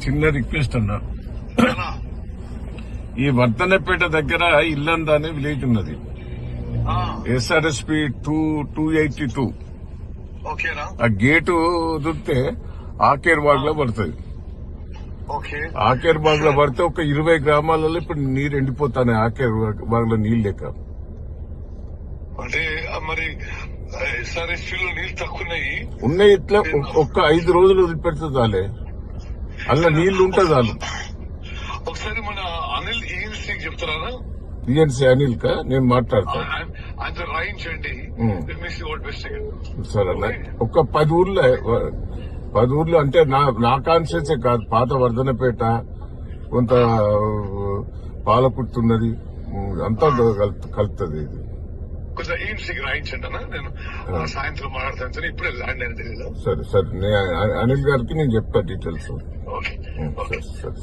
చిన్న రిక్వెస్ట్ అన్నా, ఈ వర్ధనపేట దగ్గర ఇల్లంద అనే విలేజ్ ఉన్నది. SRSP 282 ఆ గేటు వదిలితే ఆకేర్ బాగ్ లో పడుతుంది. ఆకేర్ బాగ్ లో పడితే ఒక 20 గ్రామాలలో ఇప్పుడు నీరు ఎండిపోతాయి. ఆకేర్ బాగ్ లో నీళ్ళు లేక. అంటే మరి SRSP లో నీళ్ళు తక్కువ ఉన్నాయి. ఇట్లా ఒక్క 5 రోజులు వదిలిపెడితే చాలే, అందులో నీళ్లు ఉంటే చాలు. ఒకసారి మన అనిల్ ఈఎన్సీ చెప్తారా? ఈఎన్సీ అనిల్ కా నేను మాట్లాడతాను. ఆయన రాయించండి సరే అన్న. ఒక 10 ఊర్లో అంటే నా కాన్స్టిట్యూన్సీ కాదు, పాత వర్ధనపేట, కొంత పాలకుర్తున్నది, అంతా కలుపుతుంది ఇది. కొంచెం ఈఎన్సీకి రాయించండి అన్న, నేను సాయంత్రం మాట్లాడతాను. ఇప్పుడే ల్యాండ్ అయిన తెలియదు. సరే అనిల్ గారికి నేను చెప్తా డీటెయిల్స్. ఓకే. సరే.